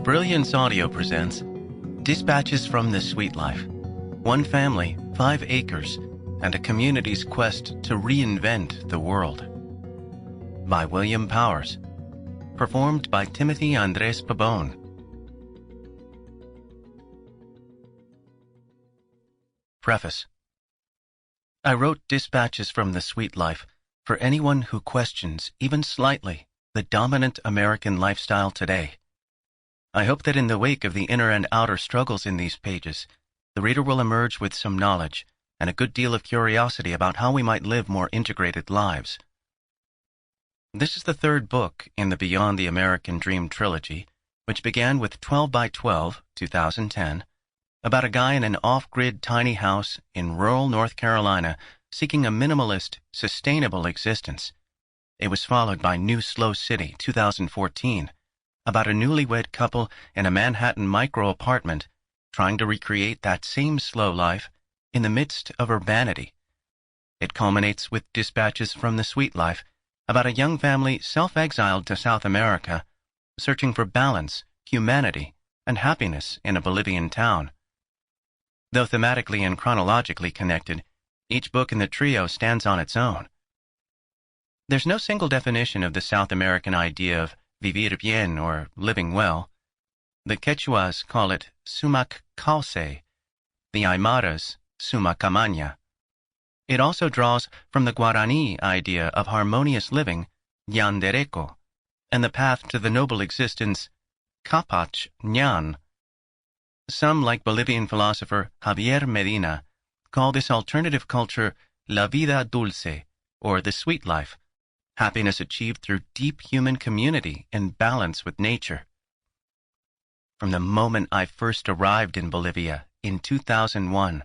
Brilliance Audio presents Dispatches from the Sweet Life. One family, 5 acres, and a community's quest to reinvent the world. By William Powers. Performed by Timothy Andrés Pabon. Preface. I wrote Dispatches from the Sweet Life for anyone who questions, even slightly, the dominant American lifestyle today. I hope that in the wake of the inner and outer struggles in these pages, the reader will emerge with some knowledge and a good deal of curiosity about how we might live more integrated lives. This is the third book in the Beyond the American Dream trilogy, which began with 12 by 12, 2010, about a guy in an off-grid tiny house in rural North Carolina seeking a minimalist, sustainable existence. It was followed by New Slow City, 2014, about a newlywed couple in a Manhattan micro-apartment trying to recreate that same slow life in the midst of urbanity. It culminates with Dispatches from the Sweet Life about a young family self-exiled to South America, searching for balance, humanity, and happiness in a Bolivian town. Though thematically and chronologically connected, each book in the trio stands on its own. There's no single definition of the South American idea of vivir bien, or living well. The Quechuas call it sumac cauce, the Aymaras sumacamaña. It also draws from the Guarani idea of harmonious living, yandereco, and the path to the noble existence, capach ñan. Some, like Bolivian philosopher Javier Medina, call this alternative culture la vida dulce, or the sweet life, happiness achieved through deep human community and balance with nature. From the moment I first arrived in Bolivia in 2001,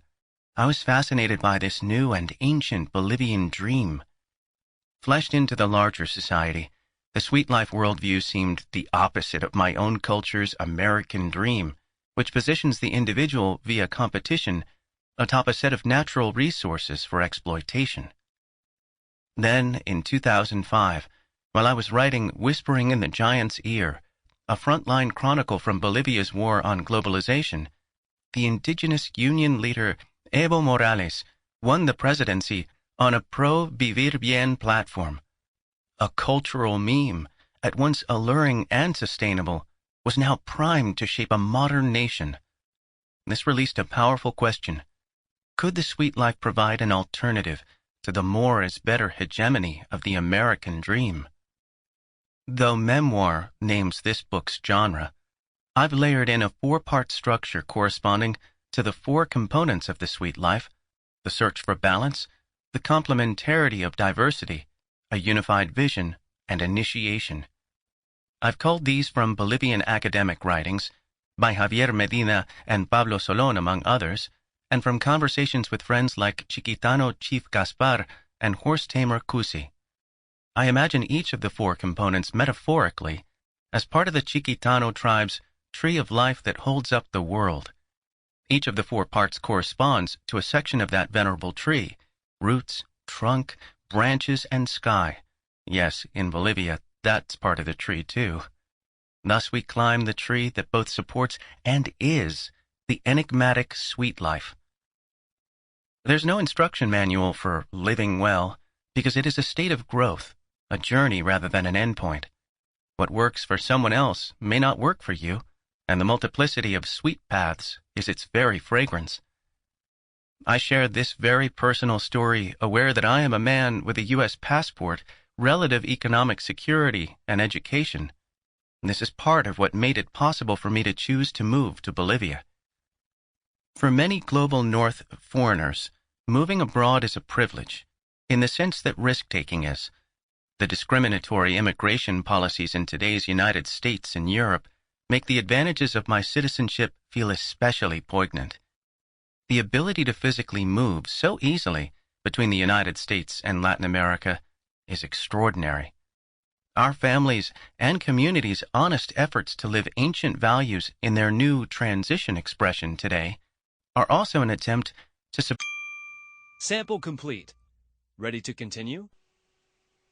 I was fascinated by this new and ancient Bolivian dream. Fleshed into the larger society, the sweet life worldview seemed the opposite of my own culture's American dream, which positions the individual via competition atop a set of natural resources for exploitation. Then, in 2005, while I was writing Whispering in the Giant's Ear, a frontline chronicle from Bolivia's war on globalization, the indigenous union leader Evo Morales won the presidency on a pro-vivir bien platform. A cultural meme, at once alluring and sustainable, was now primed to shape a modern nation. This released a powerful question. Could the sweet life provide an alternative to the more is better hegemony of the American dream? Though memoir names this book's genre, I've layered in a 4-part structure corresponding to the 4 components of the sweet life: the search for balance, the complementarity of diversity, a unified vision, and initiation. I've culled these from Bolivian academic writings, by Javier Medina and Pablo Solón among others, and from conversations with friends like Chiquitano Chief Gaspar and horse tamer Cusi. I imagine each of the 4 components metaphorically as part of the Chiquitano tribe's tree of life that holds up the world. Each of the 4 parts corresponds to a section of that venerable tree: roots, trunk, branches, and sky. Yes, in Bolivia, that's part of the tree too. Thus we climb the tree that both supports and is the enigmatic sweet life. There's no instruction manual for living well, because it is a state of growth, a journey rather than an endpoint. What works for someone else may not work for you, and the multiplicity of sweet paths is its very fragrance. I share this very personal story, aware that I am a man with a U.S. passport, relative economic security, and education. This is part of what made it possible for me to choose to move to Bolivia. For many global North foreigners, moving abroad is a privilege, in the sense that risk-taking is. The discriminatory immigration policies in today's United States and Europe make the advantages of my citizenship feel especially poignant. The ability to physically move so easily between the United States and Latin America is extraordinary. Our families' and communities' honest efforts to live ancient values in their new transition expression today are also an attempt to Sample complete. Ready to continue?